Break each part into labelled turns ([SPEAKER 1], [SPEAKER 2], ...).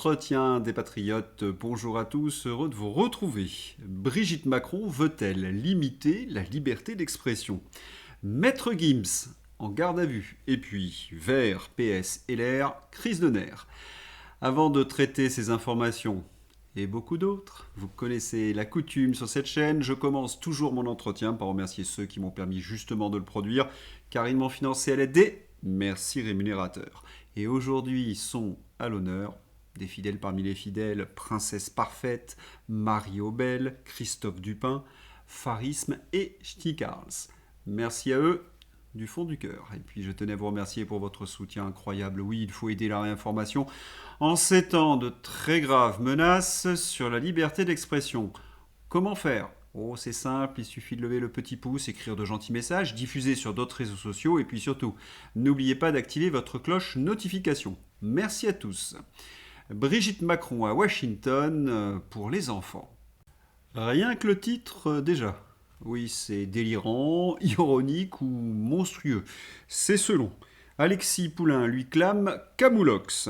[SPEAKER 1] L'entretien des patriotes, bonjour à tous, heureux de vous retrouver. Brigitte Macron veut-elle limiter la liberté d'expression? Maître Gims, en garde à vue, et puis Vert, PS, LR, crise de nerfs. Avant de traiter ces informations, et beaucoup d'autres, vous connaissez la coutume sur cette chaîne, je commence toujours mon entretien par remercier ceux qui m'ont permis justement de le produire, car ils m'ont financé à l'aide des merci rémunérateurs. Et aujourd'hui sont à l'honneur des fidèles parmi les fidèles, Princesse Parfaite, Marie Aubel, Christophe Dupin, Farisme et Ch'ti Carls. Merci à eux du fond du cœur. Et puis je tenais à vous remercier pour votre soutien incroyable. Oui, il faut aider la réinformation en ces temps de très graves menaces sur la liberté d'expression. Comment faire ? Oh, c'est simple, il suffit de lever le petit pouce, écrire de gentils messages, diffuser sur d'autres réseaux sociaux et puis surtout, n'oubliez pas d'activer votre cloche notification. Merci à tous. Brigitte Macron à Washington pour les enfants. Rien que le titre déjà. Oui, c'est délirant, ironique ou monstrueux. C'est selon. Alexis Poulain lui clame Camoulox.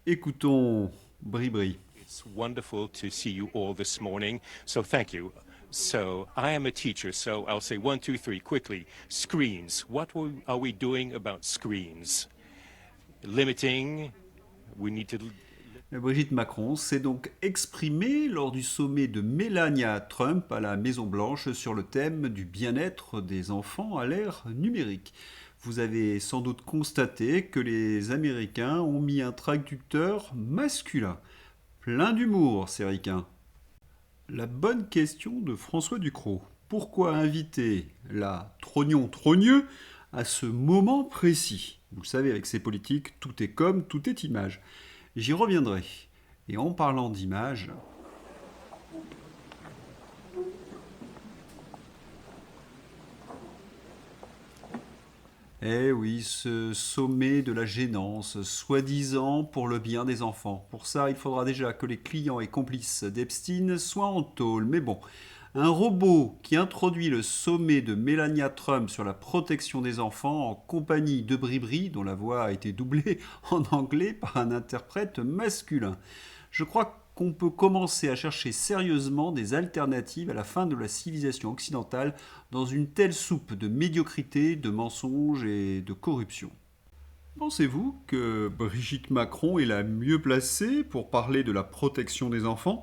[SPEAKER 1] Écoutons Bribri.
[SPEAKER 2] It's wonderful to see you all this morning, so thank you. So, I am a teacher, so I'll say 1, 2, 3 quickly. Screens. What are we doing about screens? Limiting. We need to.
[SPEAKER 1] Brigitte Macron s'est donc exprimée lors du sommet de Melania Trump à la Maison-Blanche sur le thème du bien-être des enfants à l'ère numérique. Vous avez sans doute constaté que les Américains ont mis un traducteur masculin. Plein d'humour, ces ricains. La bonne question de François Ducrot. Pourquoi inviter la trognon-trogneux à ce moment précis? Vous le savez, avec ces politiques, tout est com, tout est image. J'y reviendrai. Et en parlant d'image... Eh oui, ce sommet de la gênance, soi-disant pour le bien des enfants. Pour ça, il faudra déjà que les clients et complices d'Epstein soient en tôle. Mais bon, un robot qui introduit le sommet de Melania Trump sur la protection des enfants en compagnie de Bribri, dont la voix a été doublée en anglais par un interprète masculin. Je crois qu'on peut commencer à chercher sérieusement des alternatives à la fin de la civilisation occidentale dans une telle soupe de médiocrité, de mensonges et de corruption. Pensez-vous que Brigitte Macron est la mieux placée pour parler de la protection des enfants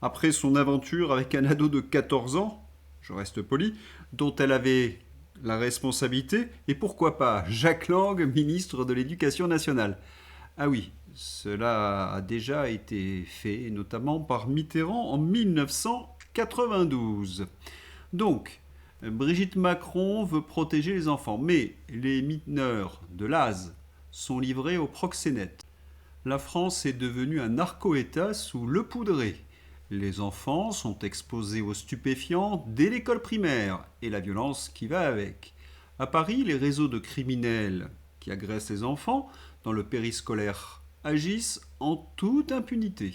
[SPEAKER 1] après son aventure avec un ado de 14 ans, je reste poli, dont elle avait la responsabilité, et pourquoi pas Jacques Lang, ministre de l'Éducation nationale? Ah oui, cela a déjà été fait, notamment par Mitterrand en 1992. Donc, Brigitte Macron veut protéger les enfants, mais les mineurs de l'ASE sont livrés au proxénète. La France est devenue un narco-État sous le poudré. Les enfants sont exposés aux stupéfiants dès l'école primaire et la violence qui va avec. À Paris, les réseaux de criminels qui agressent les enfants dans le périscolaire agissent en toute impunité.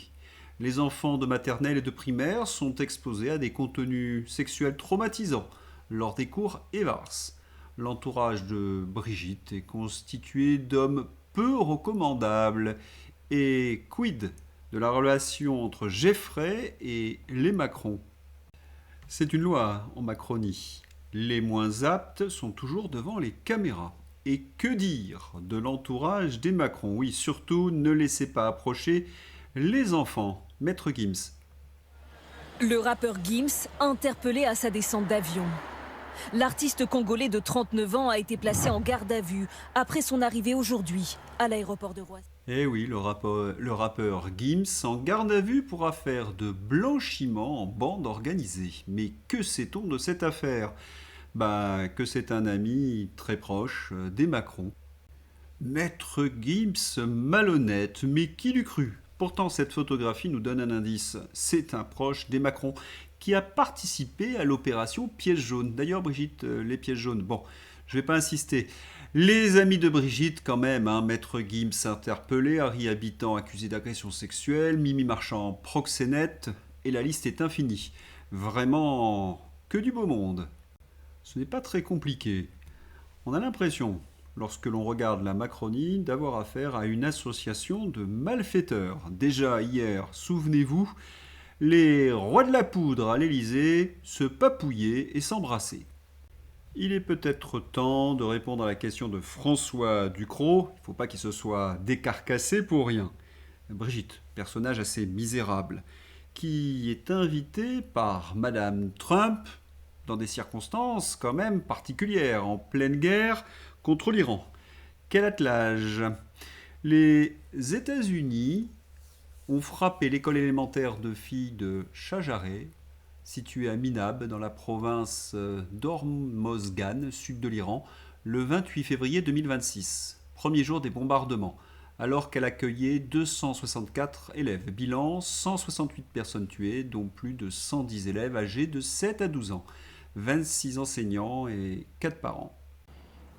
[SPEAKER 1] Les enfants de maternelle et de primaire sont exposés à des contenus sexuels traumatisants lors des cours EVARS. L'entourage de Brigitte est constitué d'hommes peu recommandables. Et quid de la relation entre Jeffrey et les Macron? C'est une loi en Macronie. Les moins aptes sont toujours devant les caméras. Et que dire de l'entourage des Macron? Oui, surtout, ne laissez pas approcher les enfants. Maître Gims.
[SPEAKER 3] Le rappeur Gims, interpellé à sa descente d'avion. L'artiste congolais de 39 ans a été placé en garde à vue après son arrivée aujourd'hui à l'aéroport de Roissy.
[SPEAKER 1] Eh oui, le rappeur Gims en garde à vue pour affaire de blanchiment en bande organisée. Mais que sait-on de cette affaire? Que c'est un ami très proche des Macron. Maître Gims malhonnête, mais qui l'eût cru? Pourtant, cette photographie nous donne un indice. C'est un proche des Macron qui a participé à l'opération Piège jaune. D'ailleurs, Brigitte, les pièges jaunes, bon, je ne vais pas insister. Les amis de Brigitte, quand même, Maître Gims interpellé, Harry Habitant accusé d'agression sexuelle, Mimi Marchand proxénète, et la liste est infinie. Vraiment, que du beau monde. Ce n'est pas très compliqué. On a l'impression lorsque l'on regarde la Macronie, d'avoir affaire à une association de malfaiteurs. Déjà hier, souvenez-vous, les rois de la poudre à l'Élysée se papouillaient et s'embrassaient. Il est peut-être temps de répondre à la question de François Ducrot. Il ne faut pas qu'il se soit décarcassé pour rien. Brigitte, personnage assez misérable, qui est invitée par Madame Trump dans des circonstances quand même particulières, en pleine guerre contre l'Iran. Quel attelage! Les États-Unis ont frappé l'école élémentaire de filles de Shajareh, située à Minab, dans la province d'Hormozgan, sud de l'Iran, le 28 février 2026, premier jour des bombardements, alors qu'elle accueillait 264 élèves. Bilan, 168 personnes tuées, dont plus de 110 élèves âgés de 7 à 12 ans, 26 enseignants et 4 parents.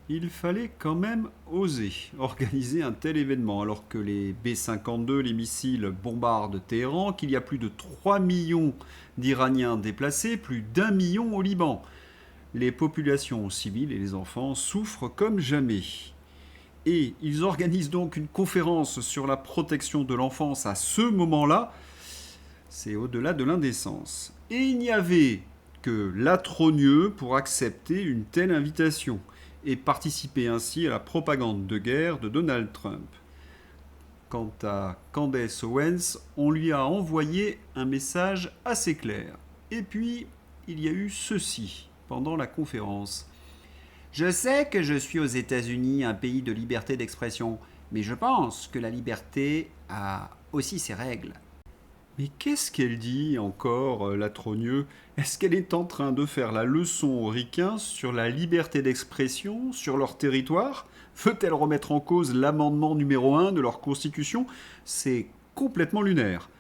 [SPEAKER 1] Il fallait quand même oser organiser un tel événement alors que les B-52, les missiles, bombardent Téhéran, qu'il y a plus de 3 millions d'Iraniens déplacés, plus d'1 million au Liban. Les populations civiles et les enfants souffrent comme jamais. Et ils organisent donc une conférence sur la protection de l'enfance à ce moment-là. C'est au-delà de l'indécence. Et il n'y avait que l'atrogneux pour accepter une telle invitation et participer ainsi à la propagande de guerre de Donald Trump. Quant à Candace Owens, on lui a envoyé un message assez clair. Et puis, il y a eu ceci pendant la conférence. Je sais que je suis aux États-Unis, un pays de liberté d'expression, mais je pense que la liberté a aussi ses règles. Mais qu'est-ce qu'elle dit encore, Latrogneux? Est-ce qu'elle est en train de faire la leçon aux ricains sur la liberté d'expression sur leur territoire? Veut-elle remettre en cause l'amendement numéro 1 de leur constitution? C'est complètement lunaire.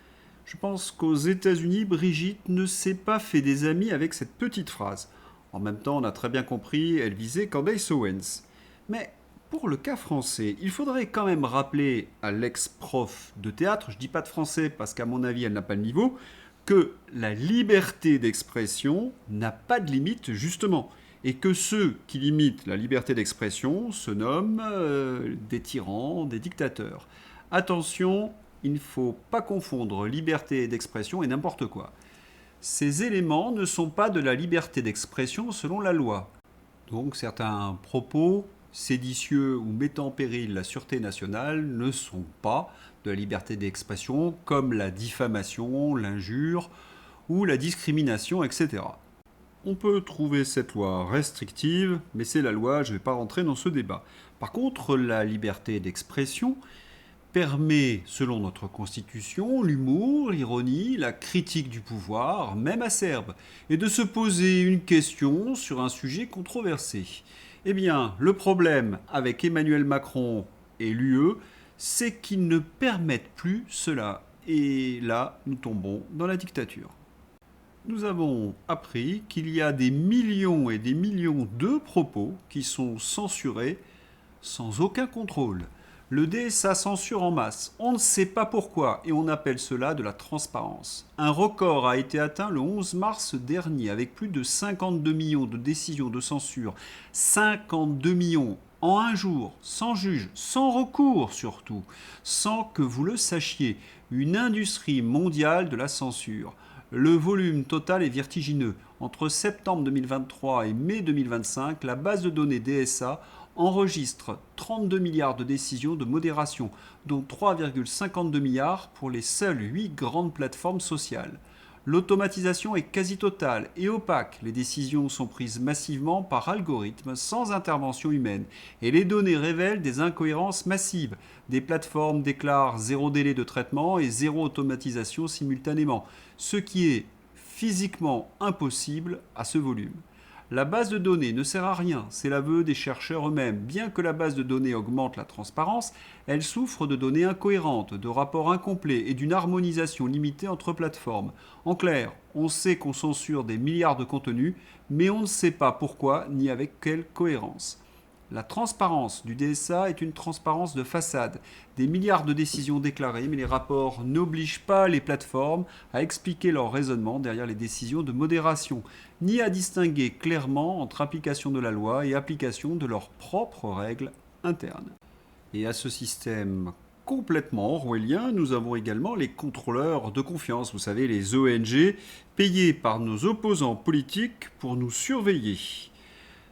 [SPEAKER 1] Je pense qu'aux États-Unis, Brigitte ne s'est pas fait des amis avec cette petite phrase. En même temps, on a très bien compris, elle visait Candace Owens. Mais pour le cas français, il faudrait quand même rappeler à l'ex-prof de théâtre, je dis pas de français parce qu'à mon avis elle n'a pas le niveau, que la liberté d'expression n'a pas de limite justement, et que ceux qui limitent la liberté d'expression se nomment des tyrans, des dictateurs. Attention, il ne faut pas confondre liberté d'expression et n'importe quoi. Ces éléments ne sont pas de la liberté d'expression selon la loi. Donc certains propos séditieux ou mettant en péril la sûreté nationale ne sont pas de la liberté d'expression, comme la diffamation, l'injure ou la discrimination, etc. On peut trouver cette loi restrictive, mais c'est la loi, je ne vais pas rentrer dans ce débat. Par contre, la liberté d'expression permet, selon notre Constitution, l'humour, l'ironie, la critique du pouvoir, même acerbe, et de se poser une question sur un sujet controversé. Eh bien, le problème avec Emmanuel Macron et l'UE, c'est qu'ils ne permettent plus cela. Et là, nous tombons dans la dictature. Nous avons appris qu'il y a des millions et des millions de propos qui sont censurés sans aucun contrôle. Le DSA censure en masse, on ne sait pas pourquoi, et on appelle cela de la transparence. Un record a été atteint le 11 mars dernier, avec plus de 52 millions de décisions de censure. 52 millions en un jour, sans juge, sans recours surtout, sans que vous le sachiez. Une industrie mondiale de la censure. Le volume total est vertigineux. Entre septembre 2023 et mai 2025, la base de données DSA enregistre 32 milliards de décisions de modération, dont 3,52 milliards pour les seules 8 grandes plateformes sociales. L'automatisation est quasi totale et opaque. Les décisions sont prises massivement par algorithme, sans intervention humaine. Et les données révèlent des incohérences massives. Des plateformes déclarent 0 délai de traitement et 0 automatisation simultanément, ce qui est physiquement impossible à ce volume. La base de données ne sert à rien, c'est l'aveu des chercheurs eux-mêmes. Bien que la base de données augmente la transparence, elle souffre de données incohérentes, de rapports incomplets et d'une harmonisation limitée entre plateformes. En clair, on sait qu'on censure des milliards de contenus, mais on ne sait pas pourquoi ni avec quelle cohérence. La transparence du DSA est une transparence de façade. Des milliards de décisions déclarées, mais les rapports n'obligent pas les plateformes à expliquer leur raisonnement derrière les décisions de modération, ni à distinguer clairement entre application de la loi et application de leurs propres règles interne. Et à ce système complètement orwellien, nous avons également les contrôleurs de confiance, vous savez, les ONG, payés par nos opposants politiques pour nous surveiller.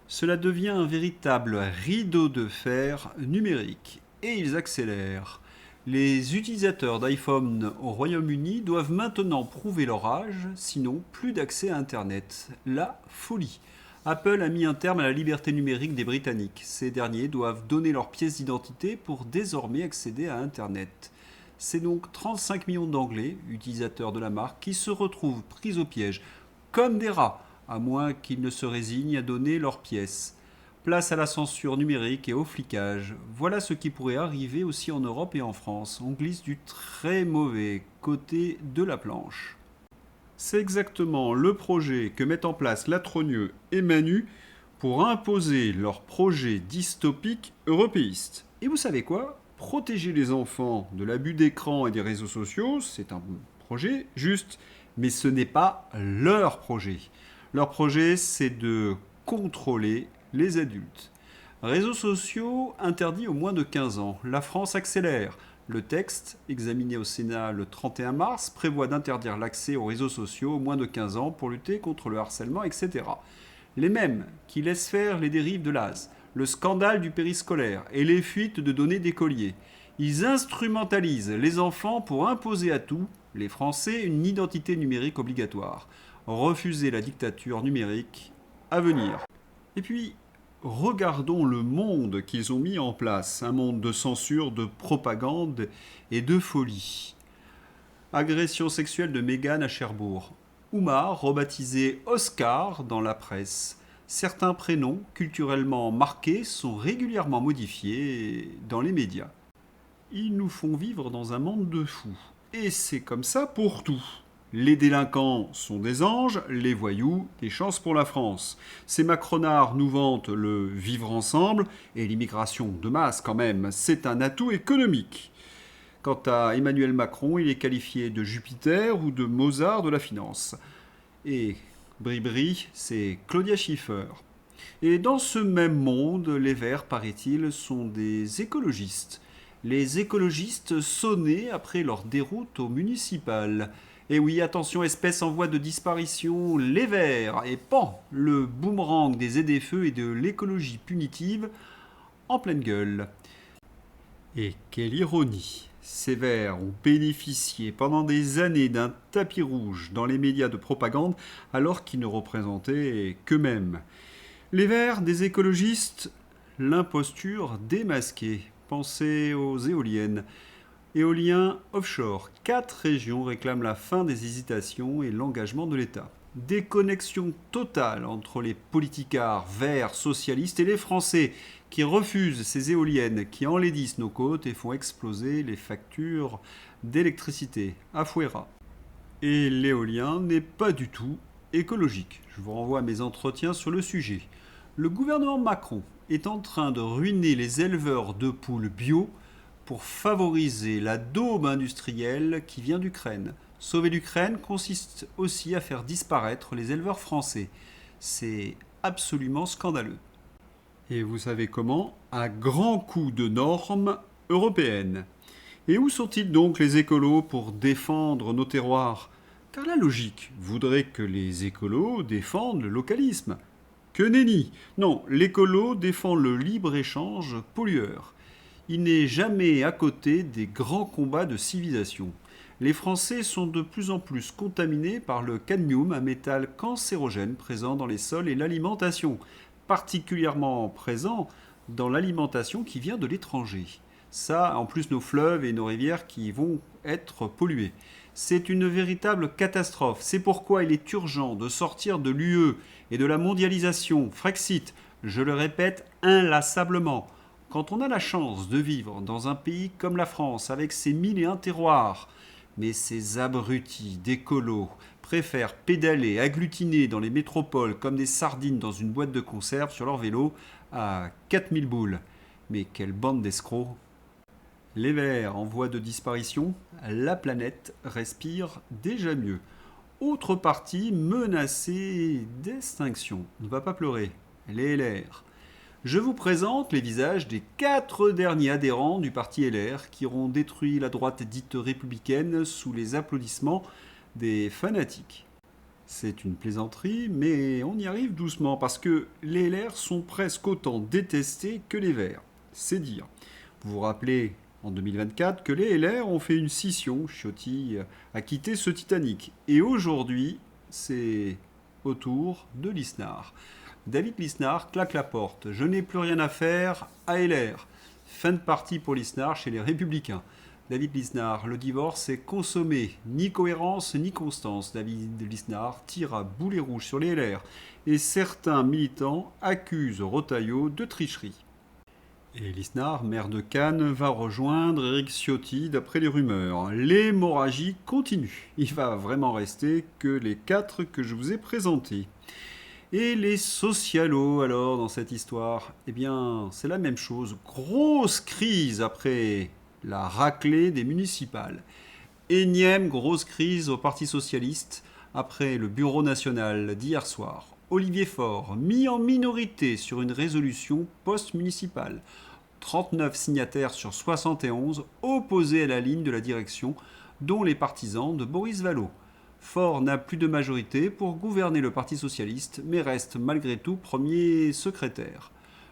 [SPEAKER 1] Cela devient un véritable rideau de fer numérique, et ils accélèrent. Les utilisateurs d'iPhone au Royaume-Uni doivent maintenant prouver leur âge, sinon plus d'accès à Internet. La folie. Apple a mis un terme à la liberté numérique des Britanniques. Ces derniers doivent donner leur pièce d'identité pour désormais accéder à Internet. C'est donc 35 millions d'Anglais, utilisateurs de la marque, qui se retrouvent pris au piège, comme des rats, à moins qu'ils ne se résignent à donner leur pièce. Place à la censure numérique et au flicage. Voilà ce qui pourrait arriver aussi en Europe et en France. On glisse du très mauvais côté de la planche. C'est exactement le projet que mettent en place Latrogneux et Manu pour imposer leur projet dystopique européiste. Et vous savez quoi ? Protéger les enfants de l'abus d'écran et des réseaux sociaux, c'est un projet juste, mais ce n'est pas leur projet. Leur projet, c'est de contrôler les adultes. Réseaux sociaux interdits aux moins de 15 ans. La France accélère. Le texte, examiné au Sénat le 31 mars, prévoit d'interdire l'accès aux réseaux sociaux aux moins de 15 ans pour lutter contre le harcèlement, etc. Les mêmes qui laissent faire les dérives de l'AS, le scandale du périscolaire et les fuites de données d'écoliers. Ils instrumentalisent les enfants pour imposer à tous les Français une identité numérique obligatoire. Refuser la dictature numérique à venir. Et puis, regardons le monde qu'ils ont mis en place, un monde de censure, de propagande et de folie. Agression sexuelle de Meghan à Cherbourg. Oumar, rebaptisé Oscar dans la presse. Certains prénoms culturellement marqués sont régulièrement modifiés dans les médias. Ils nous font vivre dans un monde de fous. Et c'est comme ça pour tout. Les délinquants sont des anges, les voyous des chances pour la France. Ces macronards nous vantent le vivre ensemble, et l'immigration de masse quand même, c'est un atout économique. Quant à Emmanuel Macron, il est qualifié de Jupiter ou de Mozart de la finance. Et Bribri, c'est Claudia Schiffer. Et dans ce même monde, les Verts, paraît-il, sont des écologistes. Les écologistes sonnés après leur déroute au municipal. Et oui, attention, espèce en voie de disparition, les Verts, et pan, le boomerang des ZFE et de l'écologie punitive en pleine gueule. Et quelle ironie, ces Verts ont bénéficié pendant des années d'un tapis rouge dans les médias de propagande alors qu'ils ne représentaient qu'eux-mêmes. Les Verts des écologistes, l'imposture démasquée. Pensez aux éoliennes. Éolien offshore. 4 régions réclament la fin des hésitations et l'engagement de l'État. Déconnexion totale entre les politicards verts socialistes et les Français qui refusent ces éoliennes qui enlaidissent nos côtes et font exploser les factures d'électricité à Fouera. Et l'éolien n'est pas du tout écologique. Je vous renvoie à mes entretiens sur le sujet. Le gouvernement Macron est en train de ruiner les éleveurs de poules bio pour favoriser la daube industrielle qui vient d'Ukraine. Sauver l'Ukraine consiste aussi à faire disparaître les éleveurs français. C'est absolument scandaleux. Et vous savez comment ? À grands coups de normes européennes. Et où sont-ils donc les écolos pour défendre nos terroirs ? Car la logique voudrait que les écolos défendent le localisme. Que nenni ! Non, l'écolo défend le libre-échange pollueur. Il n'est jamais à côté des grands combats de civilisation. Les Français sont de plus en plus contaminés par le cadmium, un métal cancérogène présent dans les sols et l'alimentation, particulièrement présent dans l'alimentation qui vient de l'étranger. Ça, en plus nos fleuves et nos rivières qui vont être pollués. C'est une véritable catastrophe. C'est pourquoi il est urgent de sortir de l'UE et de la mondialisation, Frexit, je le répète inlassablement. Quand on a la chance de vivre dans un pays comme la France, avec ses 1001 terroirs, mais ces abrutis d'écolos préfèrent pédaler, agglutiner dans les métropoles comme des sardines dans une boîte de conserve sur leur vélo à 4000 boules. Mais quelle bande d'escrocs! Les Verts en voie de disparition, la planète respire déjà mieux. Autre parti menacé d'extinction, ne va pas pleurer, les LR. Je vous présente les visages des 4 derniers adhérents du parti LR qui auront détruit la droite dite républicaine sous les applaudissements des fanatiques. C'est une plaisanterie, mais on y arrive doucement parce que les LR sont presque autant détestés que les Verts. C'est dire. Vous vous rappelez en 2024 que les LR ont fait une scission. Ciotti a quitté ce Titanic. Et aujourd'hui, c'est au tour de Lisnard. David Lisnard claque la porte. Je n'ai plus rien à faire à LR. Fin de partie pour Lisnard chez les Républicains. David Lisnard, le divorce est consommé. Ni cohérence ni constance. David Lisnard tire à boulet rouge sur les LR. Et certains militants accusent Retailleau de tricherie. Et Lisnard, maire de Cannes, va rejoindre Éric Ciotti d'après les rumeurs. L'hémorragie continue. Il va vraiment rester que les 4 que je vous ai présentés. Et les socialos, alors, dans cette histoire? Eh bien, c'est la même chose. Grosse crise après la raclée des municipales. Énième grosse crise au Parti socialiste après le Bureau national d'hier soir. Olivier Faure, mis en minorité sur une résolution post-municipale. 39 signataires sur 71 opposés à la ligne de la direction, dont les partisans de Boris Vallaud. Faure n'a plus de majorité pour gouverner le Parti socialiste, mais reste malgré tout premier secrétaire.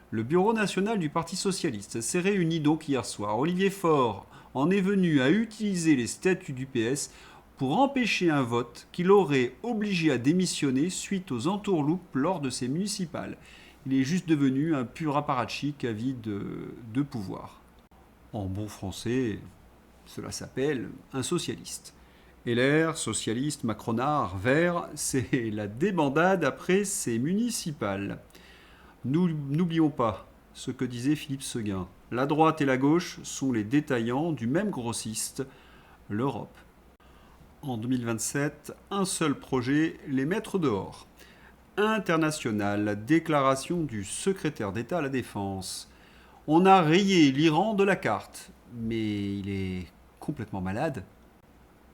[SPEAKER 1] Le bureau national du Parti socialiste s'est réuni donc hier soir. Olivier Faure en est venu à utiliser les statuts du PS pour empêcher un vote qui l'aurait obligé à démissionner suite aux entourloupes lors de ces municipales. Il est juste devenu un pur apparatchik avide de pouvoir. En bon français, cela s'appelle un socialiste. LR, socialiste, macronard, vert, c'est la débandade après ces municipales. Nous n'oublions pas ce que disait Philippe Séguin. La droite et la gauche sont les détaillants du même grossiste, l'Europe. En 2027, un seul projet, les mettre dehors. International, déclaration du secrétaire d'État à la Défense. On a rayé l'Iran de la carte, mais il est complètement malade.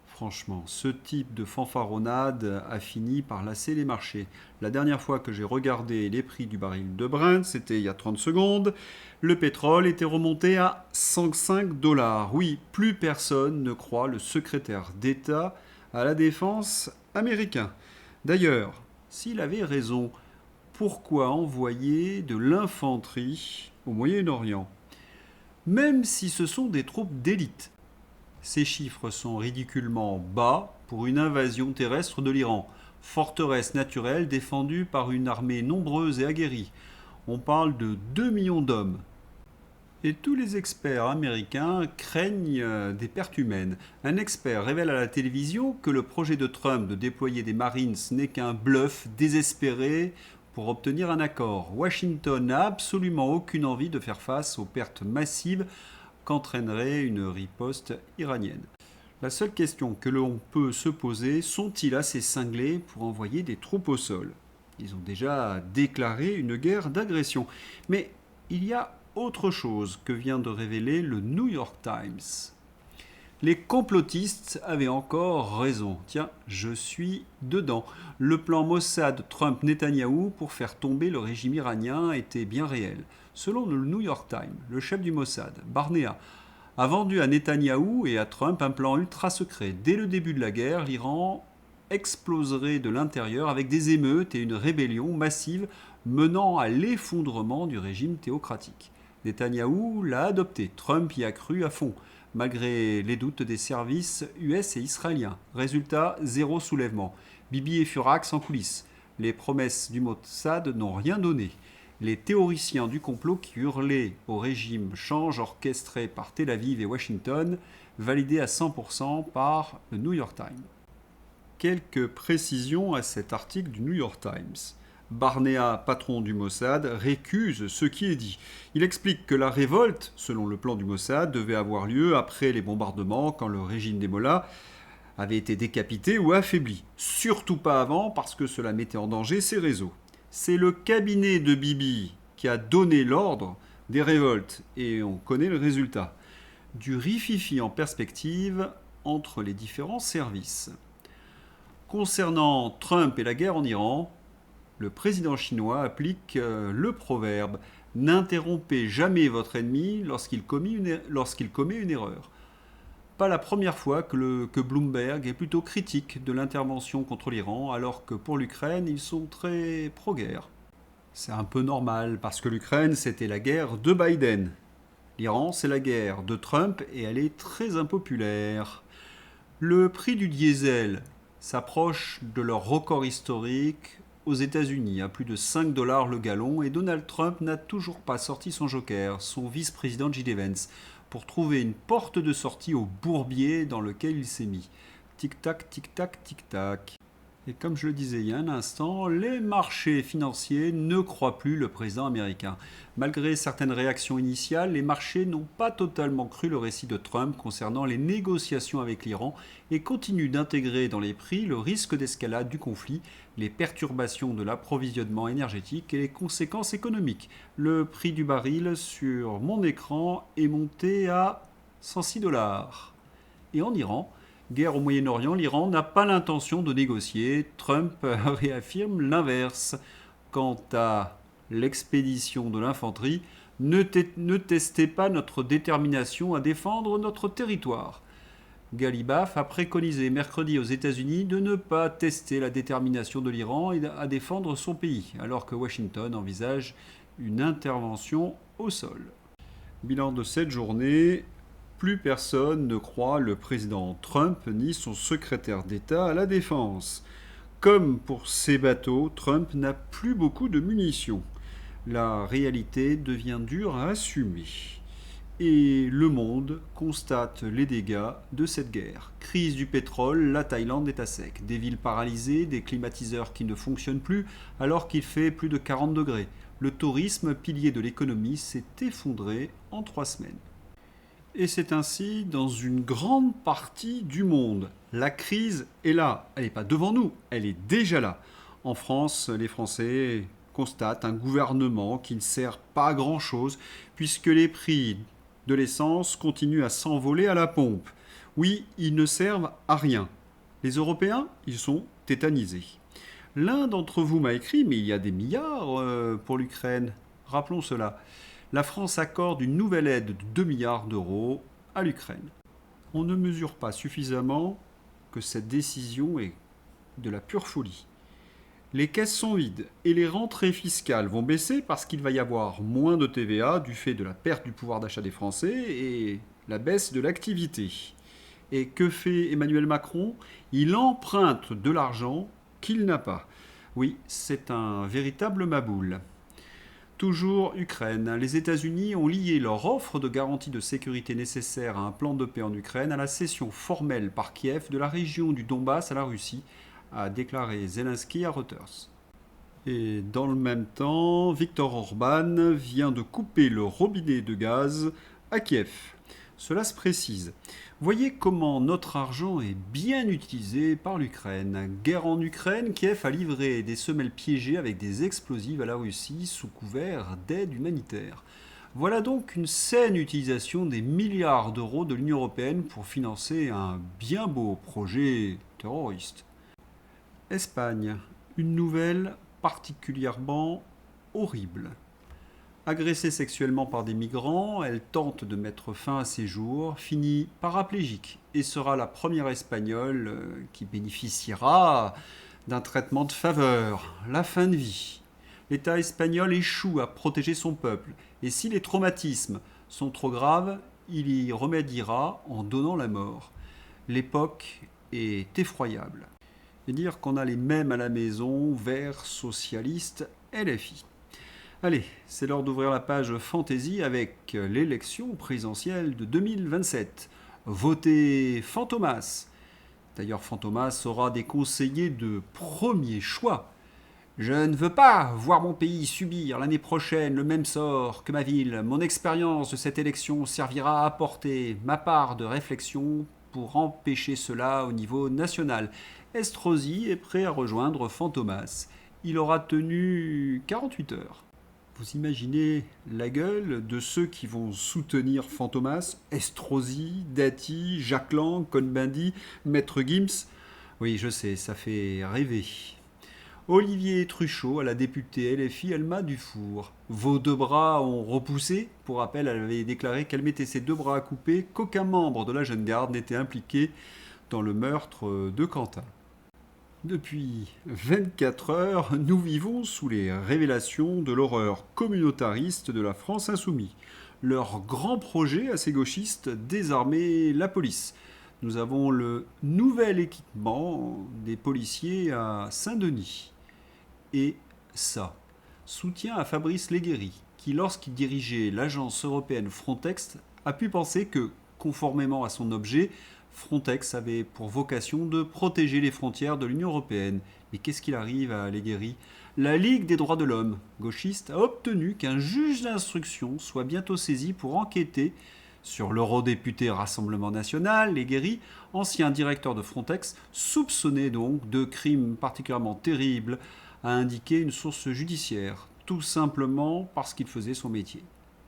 [SPEAKER 1] Franchement, ce type de fanfaronnade a fini par lasser les marchés. La dernière fois que j'ai regardé les prix du baril de Brent, c'était il y a 30 secondes, le pétrole était remonté à 105 $. Oui, plus personne ne croit le secrétaire d'État à la défense américain. D'ailleurs, s'il avait raison, pourquoi envoyer de l'infanterie au Moyen-Orient? Même si ce sont des troupes d'élite. Ces chiffres sont ridiculement bas pour une invasion terrestre de l'Iran, forteresse naturelle défendue par une armée nombreuse et aguerrie. On parle de 2 millions d'hommes. Et tous les experts américains craignent des pertes humaines. Un expert révèle à la télévision que le projet de Trump de déployer des Marines n'est qu'un bluff désespéré pour obtenir un accord. Washington n'a absolument aucune envie de faire face aux pertes massives qu'entraînerait une riposte iranienne. La seule question que l'on peut se poser, sont-ils assez cinglés pour envoyer des troupes au sol? Ils ont déjà déclaré une guerre d'agression. Mais il y a autre chose que vient de révéler le New York Times. Les complotistes avaient encore raison. Tiens, je suis dedans. Le plan Mossad-Trump-Netanyahou pour faire tomber le régime iranien était bien réel. Selon le New York Times, le chef du Mossad, Barnea, a vendu à Netanyahou et à Trump un plan ultra secret. Dès le début de la guerre, l'Iran exploserait de l'intérieur avec des émeutes et une rébellion massive menant à l'effondrement du régime théocratique. Netanyahou l'a adopté. Trump y a cru à fond, malgré les doutes des services US et israéliens. Résultat, zéro soulèvement. Bibi est furax en coulisses. Les promesses du Mossad n'ont rien donné. Les théoriciens du complot qui hurlaient au régime change orchestré par Tel Aviv et Washington, validé à 100% par le New York Times. Quelques précisions à cet article du New York Times. Barnea, patron du Mossad, récuse ce qui est dit. Il explique que la révolte, selon le plan du Mossad, devait avoir lieu après les bombardements, quand le régime des Mollahs avait été décapité ou affaibli. Surtout pas avant, parce que cela mettait en danger ses réseaux. C'est le cabinet de Bibi qui a donné l'ordre des révoltes, et on connaît le résultat. Du rififi en perspective entre les différents services. Concernant Trump et la guerre en Iran, le président chinois applique le proverbe « N'interrompez jamais votre ennemi lorsqu'il commet une erreur. Pas la première fois que Bloomberg est plutôt critique de l'intervention contre l'Iran, alors que pour l'Ukraine, ils sont très pro-guerre. C'est un peu normal, parce que l'Ukraine, c'était la guerre de Biden. L'Iran, c'est la guerre de Trump, et elle est très impopulaire. Le prix du diesel s'approche de leur record historique aux États-Unis, à plus de 5 $ le gallon, et Donald Trump n'a toujours pas sorti son joker, son vice-président J.D. Vance, pour trouver une porte de sortie au bourbier dans lequel il s'est mis. Tic-tac, tic-tac, tic-tac. Et comme je le disais il y a un instant, les marchés financiers ne croient plus le président américain. Malgré certaines réactions initiales, les marchés n'ont pas totalement cru le récit de Trump concernant les négociations avec l'Iran et continuent d'intégrer dans les prix le risque d'escalade du conflit, les perturbations de l'approvisionnement énergétique et les conséquences économiques. Le prix du baril sur mon écran est monté à 106 $. Et en Iran, guerre au Moyen-Orient, l'Iran n'a pas l'intention de négocier. Trump réaffirme l'inverse. Quant à l'expédition de l'infanterie, ne testez pas notre détermination à défendre notre territoire. Galibaf a préconisé mercredi aux États-Unis de ne pas tester la détermination de l'Iran à défendre son pays, alors que Washington envisage une intervention au sol. Bilan de cette journée. Plus personne ne croit le président Trump ni son secrétaire d'État à la défense. Comme pour ces bateaux, Trump n'a plus beaucoup de munitions. La réalité devient dure à assumer. Et le monde constate les dégâts de cette guerre. Crise du pétrole, la Thaïlande est à sec. Des villes paralysées, des climatiseurs qui ne fonctionnent plus alors qu'il fait plus de 40 degrés. Le tourisme, pilier de l'économie, s'est effondré en 3 semaines. Et c'est ainsi dans une grande partie du monde. La crise est là. Elle n'est pas devant nous, elle est déjà là. En France, les Français constatent un gouvernement qui ne sert pas à grand-chose puisque les prix de l'essence continuent à s'envoler à la pompe. Oui, ils ne servent à rien. Les Européens, ils sont tétanisés. L'un d'entre vous m'a écrit, mais il y a des milliards pour l'Ukraine. Rappelons cela. La France accorde une nouvelle aide de 2 milliards d'euros à l'Ukraine. On ne mesure pas suffisamment que cette décision est de la pure folie. Les caisses sont vides et les rentrées fiscales vont baisser parce qu'il va y avoir moins de TVA du fait de la perte du pouvoir d'achat des Français et la baisse de l'activité. Et que fait Emmanuel Macron ? Il emprunte de l'argent qu'il n'a pas. Oui, c'est un véritable maboule. Toujours Ukraine. Les États-Unis ont lié leur offre de garantie de sécurité nécessaire à un plan de paix en Ukraine à la cession formelle par Kiev de la région du Donbass à la Russie, a déclaré Zelensky à Reuters. Et dans le même temps, Viktor Orban vient de couper le robinet de gaz à Kiev. Cela se précise. Voyez comment notre argent est bien utilisé par l'Ukraine. Guerre en Ukraine, Kiev a livré des semelles piégées avec des explosifs à la Russie sous couvert d'aide humanitaire. Voilà donc une saine utilisation des milliards d'euros de l'Union européenne pour financer un bien beau projet terroriste. Espagne, une nouvelle particulièrement horrible. Agressée sexuellement par des migrants, elle tente de mettre fin à ses jours, finit paraplégique et sera la première espagnole qui bénéficiera d'un traitement de faveur, la fin de vie. L'État espagnol échoue à protéger son peuple et si les traumatismes sont trop graves, il y remédiera en donnant la mort. L'époque est effroyable. Et dire qu'on a les mêmes à la maison, Verts, socialistes, LFI. Allez, c'est l'heure d'ouvrir la page Fantasy avec l'élection présidentielle de 2027. Votez Fantomas. D'ailleurs, Fantomas aura des conseillers de premier choix. Je ne veux pas voir mon pays subir l'année prochaine le même sort que ma ville. Mon expérience de cette élection servira à apporter ma part de réflexion pour empêcher cela au niveau national. Estrosi est prêt à rejoindre Fantomas. Il aura tenu 48 heures. Vous imaginez la gueule de ceux qui vont soutenir Fantomas, Estrosi, Dati, Jacques Lang, Cohn-Bendit, Maître Gims. Oui, je sais, ça fait rêver. Olivier Truchot à la députée LFI Elma Dufour. Vos deux bras ont repoussé. Pour rappel, elle avait déclaré qu'elle mettait ses deux bras à couper, qu'aucun membre de la jeune garde n'était impliqué dans le meurtre de Quentin. Depuis 24 heures, nous vivons sous les révélations de l'horreur communautariste de la France insoumise. Leur grand projet à ces gauchistes, désarmer la police. Nous avons le nouvel équipement des policiers à Saint-Denis. Et ça, soutien à Fabrice Léguéry, qui lorsqu'il dirigeait l'agence européenne Frontex, a pu penser que, conformément à son objet, Frontex avait pour vocation de protéger les frontières de l'Union européenne. Mais qu'est-ce qu'il arrive à Léguéry ? La Ligue des droits de l'homme, gauchiste, a obtenu qu'un juge d'instruction soit bientôt saisi pour enquêter sur l'eurodéputé Rassemblement National, Léguéry, ancien directeur de Frontex, soupçonné donc de crimes particulièrement terribles, a indiqué une source judiciaire, tout simplement parce qu'il faisait son métier,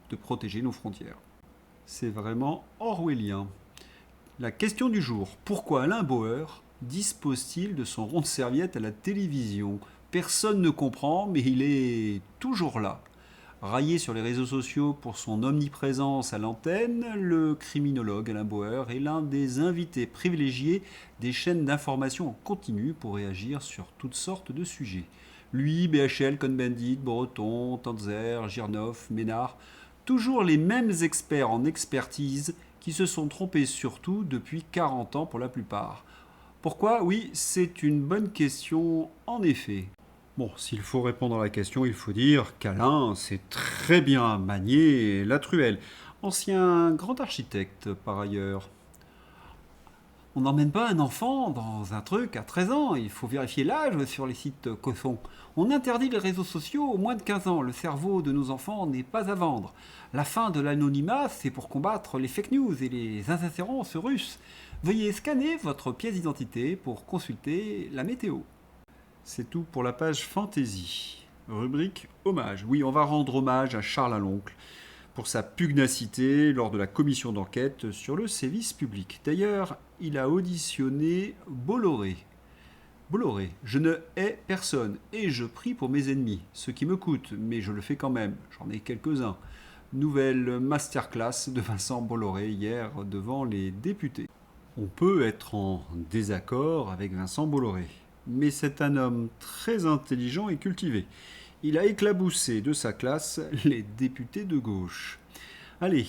[SPEAKER 1] de protéger nos frontières. C'est vraiment orwellien. La question du jour, pourquoi Alain Bauer dispose-t-il de son rond de serviette à la télévision ? Personne ne comprend, mais il est toujours là. Raillé sur les réseaux sociaux pour son omniprésence à l'antenne, le criminologue Alain Bauer est l'un des invités privilégiés des chaînes d'information en continu pour réagir sur toutes sortes de sujets. Lui, BHL, Cohn-Bendit, Breton, Tanzer, Girnoff, Ménard, toujours les mêmes experts en expertise qui se sont trompés surtout depuis 40 ans pour la plupart. Pourquoi ? Oui, c'est une bonne question en effet. Bon, s'il faut répondre à la question, il faut dire qu'Alain sait très bien manier la truelle. Ancien grand architecte par ailleurs. On n'emmène pas un enfant dans un truc à 13 ans, il faut vérifier l'âge sur les sites Cosson. On interdit les réseaux sociaux aux moins de 15 ans, le cerveau de nos enfants n'est pas à vendre. La fin de l'anonymat, c'est pour combattre les fake news et les interférences russes. Veuillez scanner votre pièce d'identité pour consulter la météo. C'est tout pour la page Fantaisie. Rubrique Hommage. Oui, on va rendre hommage à Charles Aloncle pour sa pugnacité lors de la commission d'enquête sur le sévice public. D'ailleurs, il a auditionné Bolloré. Bolloré, je ne hais personne et je prie pour mes ennemis, ce qui me coûte, mais je le fais quand même, j'en ai quelques-uns. Nouvelle masterclass de Vincent Bolloré hier devant les députés. On peut être en désaccord avec Vincent Bolloré, mais c'est un homme très intelligent et cultivé. Il a éclaboussé de sa classe les députés de gauche. Allez,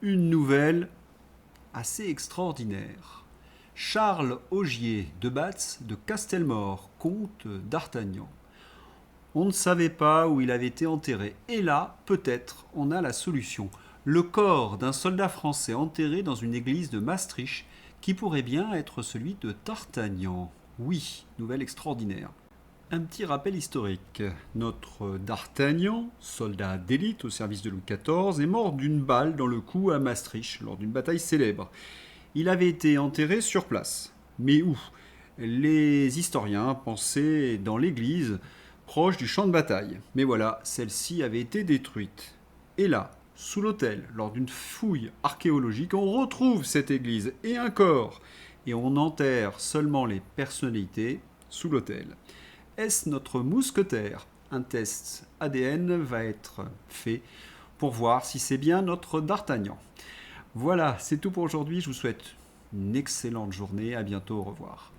[SPEAKER 1] une nouvelle assez extraordinaire. Charles Augier de Batz de Castelmore, comte d'Artagnan. On ne savait pas où il avait été enterré. Et là, peut-être, on a la solution. Le corps d'un soldat français enterré dans une église de Maastricht qui pourrait bien être celui de D'Artagnan. Oui, nouvelle extraordinaire. Un petit rappel historique. Notre D'Artagnan, soldat d'élite au service de Louis XIV, est mort d'une balle dans le cou à Maastricht lors d'une bataille célèbre. Il avait été enterré sur place. Mais où ? Les historiens pensaient dans l'église, proche du champ de bataille. Mais voilà, celle-ci avait été détruite. Et là, sous l'autel, lors d'une fouille archéologique, on retrouve cette église et un corps. Et on enterre seulement les personnalités sous l'autel. Est-ce notre mousquetaire ? Un test ADN va être fait pour voir si c'est bien notre D'Artagnan. Voilà, c'est tout pour aujourd'hui. Je vous souhaite une excellente journée. À bientôt, au revoir.